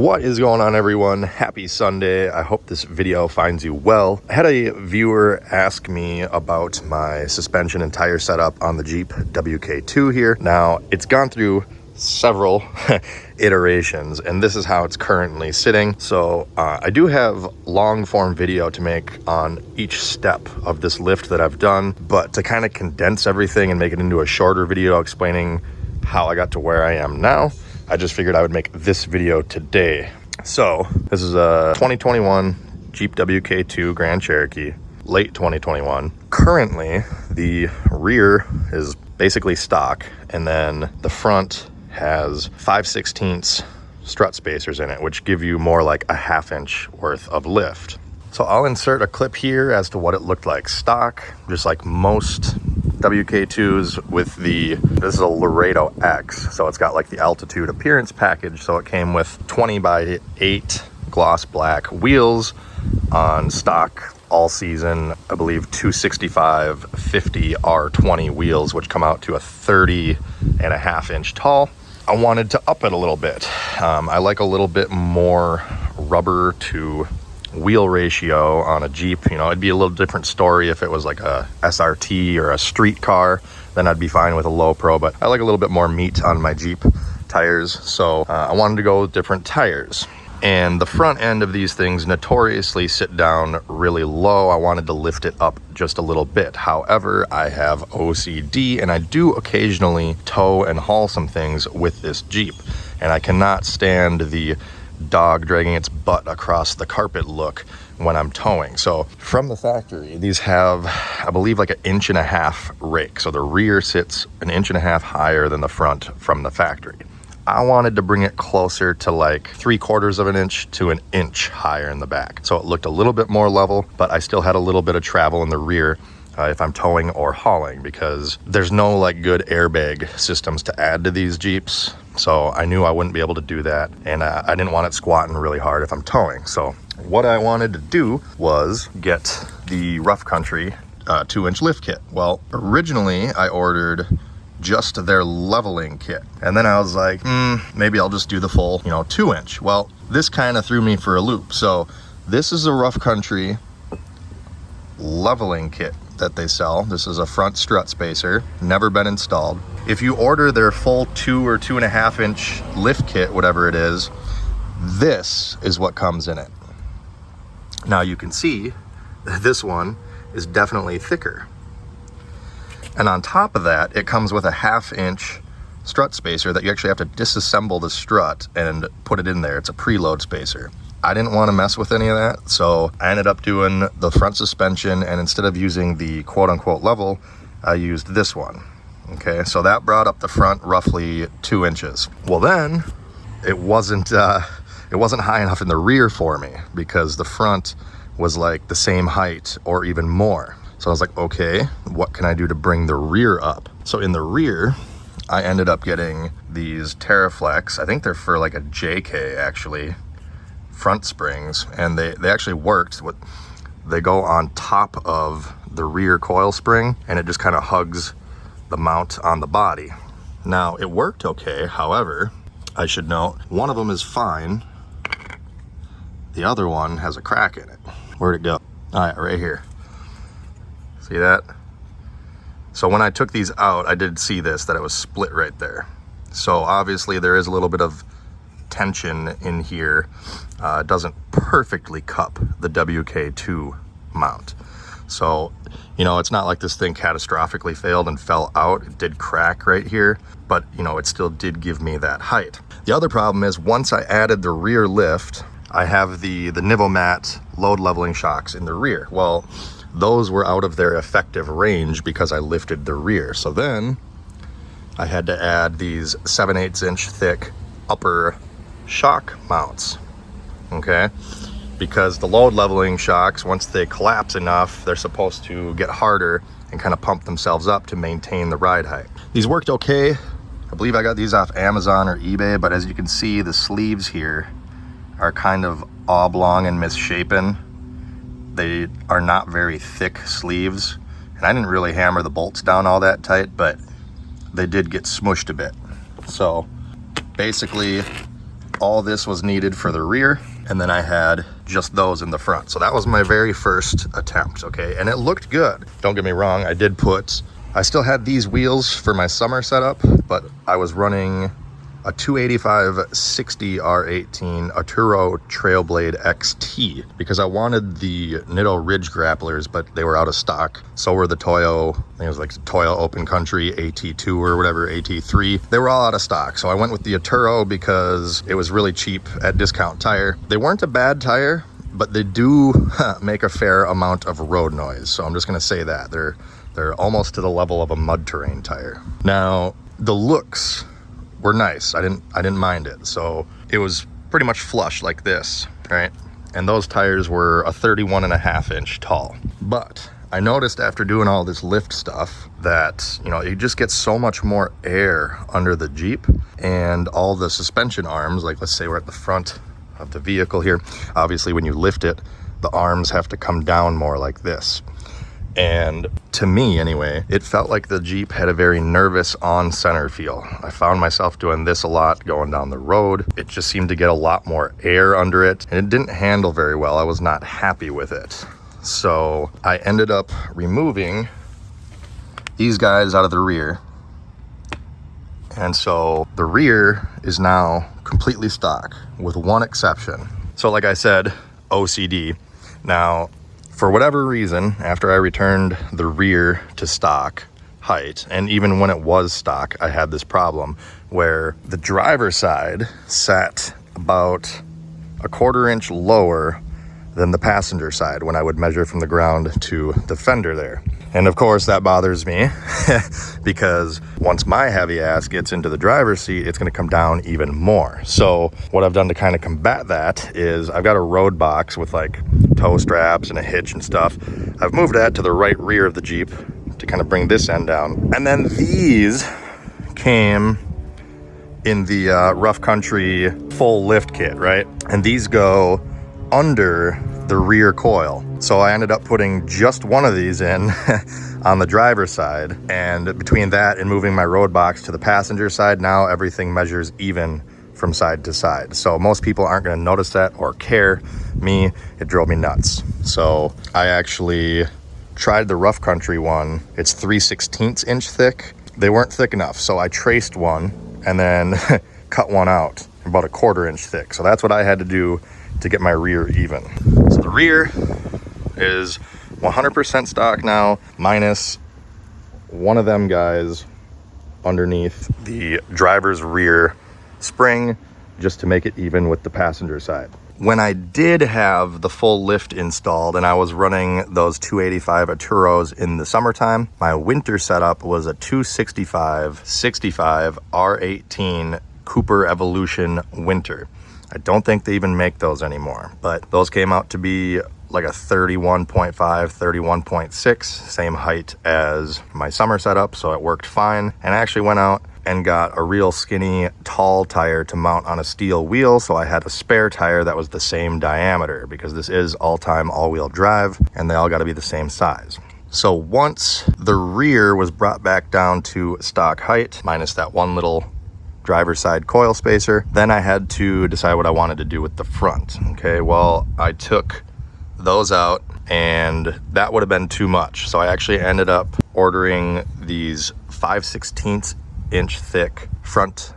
What is going on, everyone? Happy Sunday. I hope this video finds you well. I had a viewer ask me about my suspension and tire setup on the Jeep WK2 here. Now, it's gone through several iterations, and this is how it's currently sitting. So I do have long form video to make on each step of this lift that I've done, but to kind of condense everything and make it into a shorter video explaining how I got to where I am now, I just figured I would make this video today. So this is a 2021 Jeep WK2 Grand Cherokee, late 2021. Currently, the rear is basically stock, and then the front has 5/16 strut spacers in it, which give you more like a ½ inch worth of lift. So I'll insert a clip here as to what it looked like stock, just like most WK2s with this is a Laredo X, so it's got like the altitude appearance package. So it came with 20/8 gloss black wheels on stock all season, I believe 265/50 R20 wheels, which come out to a 30.5 inch tall. I wanted to up it a little bit. I like a little bit more rubber to wheel ratio on a Jeep. You know, it'd be a little different story if it was like a SRT or a street car, then I'd be fine with a low pro, but I like a little bit more meat on my Jeep tires. So I wanted to go with different tires. And the front end of these things notoriously sit down really low. I wanted to lift it up just a little bit. However, I have OCD, and I do occasionally tow and haul some things with this Jeep, and I cannot stand the dog dragging its butt across the carpet look when I'm towing. So from the factory, these have, I believe, like 1.5 inch rake. So the rear sits 1.5 inch higher than the front from the factory. I wanted to bring it closer to like 3/4 of an inch to an inch higher in the back. So it looked a little bit more level, but I still had a little bit of travel in the rear if I'm towing or hauling, because there's no like good airbag systems to add to these Jeeps. So I knew I wouldn't be able to do that, and I didn't want it squatting really hard if I'm towing. So what I wanted to do was get the Rough Country 2-inch lift kit. Well, originally I ordered just their leveling kit, and then I was like, maybe I'll just do the full, 2-inch. Well, this kind of threw me for a loop. So this is a Rough Country leveling kit that they sell. This is a front strut spacer, never been installed. If you order their full 2 or 2.5 inch lift kit, whatever it is, this is what comes in it. Now you can see that this one is definitely thicker. And on top of that, it comes with a 1/2 inch strut spacer that you actually have to disassemble the strut and put it in there. It's a preload spacer. I didn't want to mess with any of that, so I ended up doing the front suspension, and instead of using the quote-unquote level, I used this one. Okay, so that brought up the front roughly 2 inches. Well, then it wasn't high enough in the rear for me, because the front was like the same height or even more. So I was like, okay, what can I do to bring the rear up? So in the rear, I ended up getting these Terraflex. I think they're for like a JK actually, front springs, and they actually worked. They go on top of the rear coil spring, and it just kind of hugs the mount on the body. Now, it worked okay. However, I should note, one of them is fine. The other one has a crack in it. Where'd it go? All right, right here. See that? So when I took these out, I did see that it was split right there. So obviously there is a little bit of tension in here. It doesn't perfectly cup the WK2 mount. So, it's not like this thing catastrophically failed and fell out. It did crack right here, but it still did give me that height. The other problem is, once I added the rear lift, I have the Nivomat load leveling shocks in the rear. Well, those were out of their effective range because I lifted the rear. So then I had to add these 7/8 inch thick upper shock mounts, okay? Because the load leveling shocks, once they collapse enough, they're supposed to get harder and kind of pump themselves up to maintain the ride height. These worked okay. I believe I got these off Amazon or eBay, but as you can see, the sleeves here are kind of oblong and misshapen. They are not very thick sleeves, and I didn't really hammer the bolts down all that tight, but they did get smushed a bit. So basically all this was needed for the rear, and then I had just those in the front. So that was my very first attempt, okay? And it looked good. Don't get me wrong, I still had these wheels for my summer setup, but I was running a 285/60 R18 Atturo Trailblade XT because I wanted the Nitto Ridge grapplers, but they were out of stock. So were the Toyo, I think it was like Toyo Open Country AT2 or whatever, AT3. They were all out of stock. So I went with the Atturo because it was really cheap at Discount Tire. They weren't a bad tire, but they do make a fair amount of road noise. So I'm just gonna say that. They're almost to the level of a mud terrain tire. Now, the looks were nice. I didn't mind it. So it was pretty much flush like this, right? And those tires were a 31.5 inch tall. But I noticed after doing all this lift stuff that, you know, you just get so much more air under the Jeep, and all the suspension arms, like let's say we're at the front of the vehicle here. Obviously when you lift it, the arms have to come down more like this. And to me anyway, it felt like the Jeep had a very nervous on-center feel. I found myself doing this a lot going down the road. It just seemed to get a lot more air under it, and it didn't handle very well. I was not happy with it. So I ended up removing these guys out of the rear. And so the rear is now completely stock with one exception. So like I said, OCD. Now, for whatever reason, after I returned the rear to stock height, and even when it was stock, I had this problem where the driver's side sat about a 1/4 inch lower than the passenger side when I would measure from the ground to the fender there. And of course that bothers me because once my heavy ass gets into the driver's seat, it's gonna come down even more. So what I've done to kind of combat that is I've got a road box with like tow straps and a hitch and stuff. I've moved that to the right rear of the Jeep to kind of bring this end down. And then these came in the rough country full lift kit, right? And these go under the rear coil. So I ended up putting just one of these in on the driver's side, and between that and moving my road box to the passenger side, now everything measures even from side to side. So most people aren't going to notice that or care. Me, it drove me nuts. So I actually tried the rough country one. It's 3/16 inch thick. They weren't thick enough, so I traced one and then cut one out about a 1/4 inch thick. So that's what I had to do to get my rear even. So the rear is 100% stock now, minus one of them guys underneath the driver's rear spring, just to make it even with the passenger side. When I did have the full lift installed and I was running those 285 Atturos in the summertime, my winter setup was a 265/65 R18 Cooper Evolution Winter. I don't think they even make those anymore, but those came out to be like a 31.5, 31.6, same height as my summer setup, so it worked fine. And I actually went out and got a real skinny, tall tire to mount on a steel wheel, so I had a spare tire that was the same diameter, because this is all-time all-wheel drive, and they all got to be the same size. So once the rear was brought back down to stock height, minus that one little driver's side coil spacer, then I had to decide what I wanted to do with the front. Okay, well, I took those out and that would have been too much. So I actually ended up ordering these 5/16 inch thick front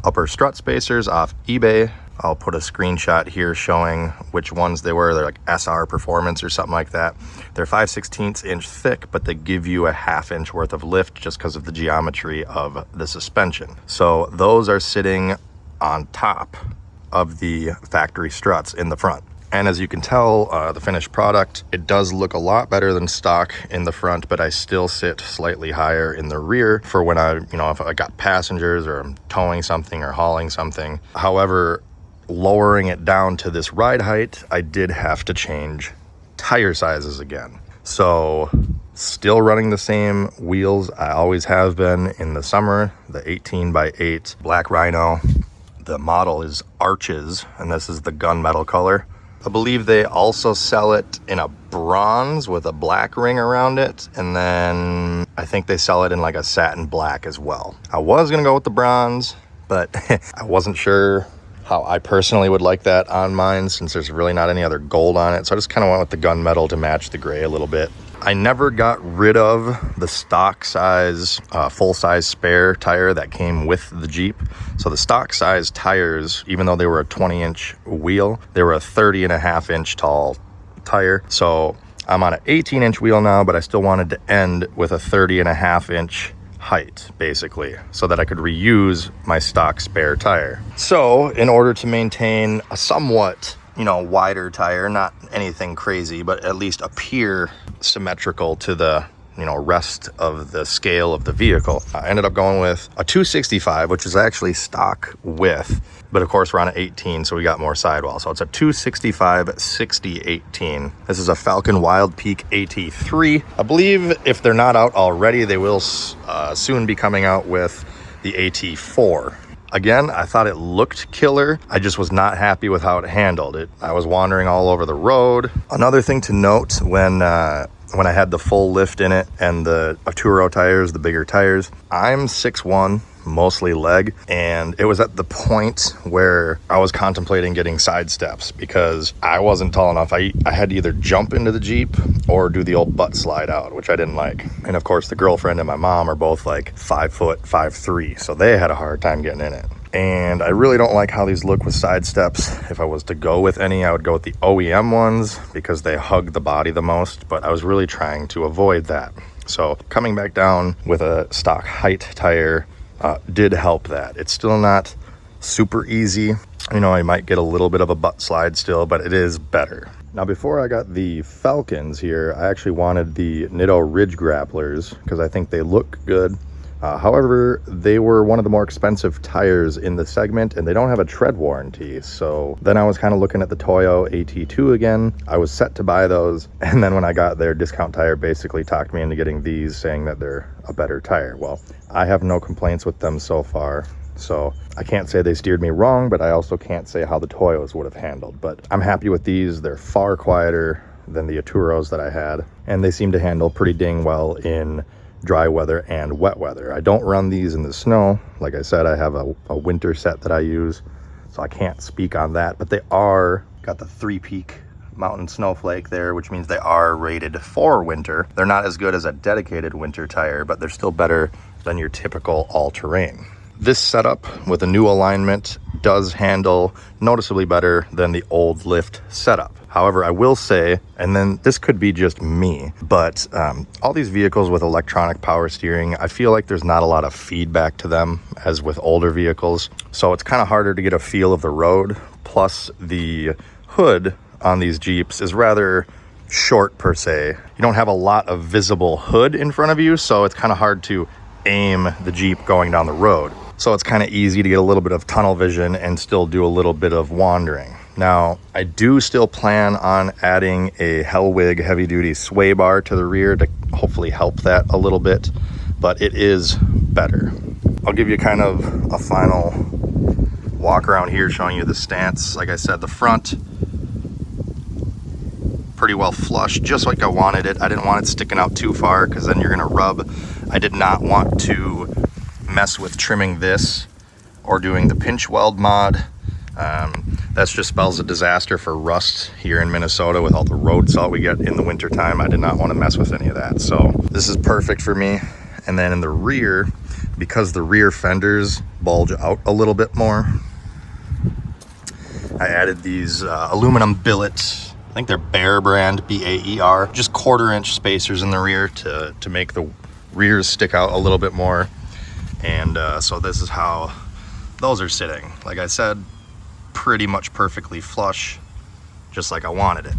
upper strut spacers off eBay. I'll put a screenshot here showing which ones they were. They're like SR Performance or something like that. They're 5/16 inch thick, but they give you a 1/2 inch worth of lift just because of the geometry of the suspension. So those are sitting on top of the factory struts in the front. And as you can tell, the finished product, it does look a lot better than stock in the front, but I still sit slightly higher in the rear for when if I got passengers or I'm towing something or hauling something. However, lowering it down to this ride height, I did have to change tire sizes again. So still running the same wheels I always have been in the summer, the 18x8 Black Rhino. The model is Arches, and this is the gunmetal color. I believe they also sell it in a bronze with a black ring around it, and then I think they sell it in like a satin black as well. I was gonna go with the bronze, but I wasn't sure how I personally would like that on mine, since there's really not any other gold on it. So I just kind of went with the gunmetal to match the gray a little bit. I never got rid of the stock size, full size spare tire that came with the Jeep. So the stock size tires, even though they were a 20-inch wheel, they were a 30.5-inch tall tire. So I'm on an 18-inch wheel now, but I still wanted to end with a 30.5-inch height, basically, so that I could reuse my stock spare tire. So in order to maintain a somewhat, wider tire, not anything crazy, but at least appear symmetrical to the rest of the scale of the vehicle, I ended up going with a 265, which is actually stock width, but of course we're on an 18, so we got more sidewall. So it's a 265 60/18. This is a Falken wildpeak AT3. I believe if they're not out already, they will soon be coming out with the AT4. Again, I thought it looked killer. I just was not happy with how it handled it. I was wandering all over the road. Another thing to note, when I had the full lift in it and the atturo tires, the bigger tires, I'm 6'1", mostly leg, and it was at the point where I was contemplating getting side steps because I wasn't tall enough. I had to either jump into the Jeep or do the old butt slide out, which I didn't like. And of course the girlfriend and my mom are both like 5 foot, 5'3", so they had a hard time getting in it. And I really don't like how these look with side steps. If I was to go with any, I would go with the OEM ones because they hug the body the most, but I was really trying to avoid that. So coming back down with a stock height tire did help that. It's still not super easy. I might get a little bit of a butt slide still, but it is better. Now, before I got the Falcons here, I actually wanted the Nitto Ridge grapplers because I think they look good. However, they were one of the more expensive tires in the segment, and they don't have a tread warranty. So then I was kind of looking at the Toyo AT2 again. I was set to buy those, and then when I got their discount tire, basically talked me into getting these, saying that they're a better tire. Well, I have no complaints with them so far. So I can't say they steered me wrong, but I also can't say how the Toyos would have handled. But I'm happy with these. They're far quieter than the Atturos that I had, and they seem to handle pretty dang well in dry weather and wet weather. I don't run these in the snow. Like I said, I have a winter set that I use, so I can't speak on that, but they are got the 3-peak mountain snowflake there, which means they are rated for winter. They're not as good as a dedicated winter tire, but they're still better than your typical all-terrain. This setup with a new alignment does handle noticeably better than the old lift setup. However, I will say, and then this could be just me, but all these vehicles with electronic power steering, I feel like there's not a lot of feedback to them as with older vehicles. So it's kind of harder to get a feel of the road. Plus the hood on these Jeeps is rather short per se. You don't have a lot of visible hood in front of you, so it's kind of hard to aim the Jeep going down the road. So it's kind of easy to get a little bit of tunnel vision and still do a little bit of wandering. Now, I do still plan on adding a Hellwig heavy-duty sway bar to the rear to hopefully help that a little bit, but it is better. I'll give you kind of a final walk around here showing you the stance. Like I said, the front, pretty well flush, just like I wanted it. I didn't want it sticking out too far because then you're gonna rub. I did not want to mess with trimming this or doing the pinch weld mod. That just spells a disaster for rust here in Minnesota with all the road salt we get in the winter time. I did not want to mess with any of that, so this is perfect for me. And then in the rear, because the rear fenders bulge out a little bit more, I added these aluminum billets. I think they're Bear brand, B-A-E-R, just 1/4-inch spacers in the rear to make the rears stick out a little bit more. And so this is how those are sitting. Like I said, pretty much perfectly flush, just like I wanted it.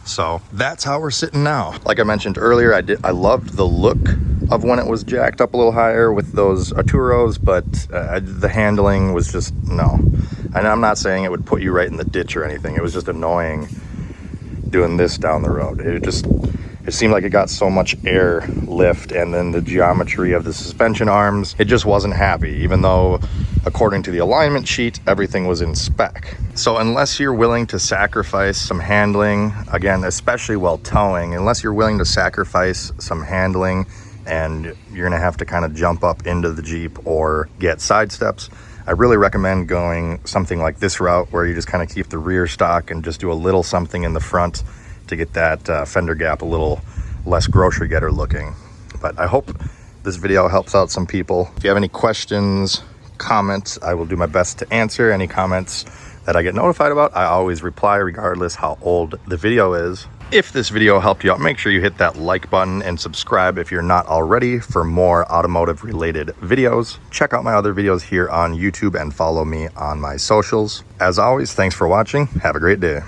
So that's how we're sitting now. Like I mentioned earlier, I loved the look of when it was jacked up a little higher with those Atturos, but the handling was just no. And I'm not saying it would put you right in the ditch or anything. It was just annoying doing this down the road. It seemed like it got so much air lift, and then the geometry of the suspension arms, it just wasn't happy, even though according to the alignment sheet, everything was in spec. So unless you're willing to sacrifice some handling, again, especially while towing, unless you're willing to sacrifice some handling and you're gonna have to kind of jump up into the Jeep or get side steps, I really recommend going something like this route where you just kind of keep the rear stock and just do a little something in the front to get that fender gap a little less grocery getter looking. But I hope this video helps out some people. If you have any questions, comments, I will do my best to answer. Any comments that I get notified about, I always reply regardless how old the video is. If this video helped you out, make sure you hit that like button and subscribe if you're not already for more automotive related videos. Check out my other videos here on YouTube and follow me on my socials. As always, thanks for watching. Have a great day.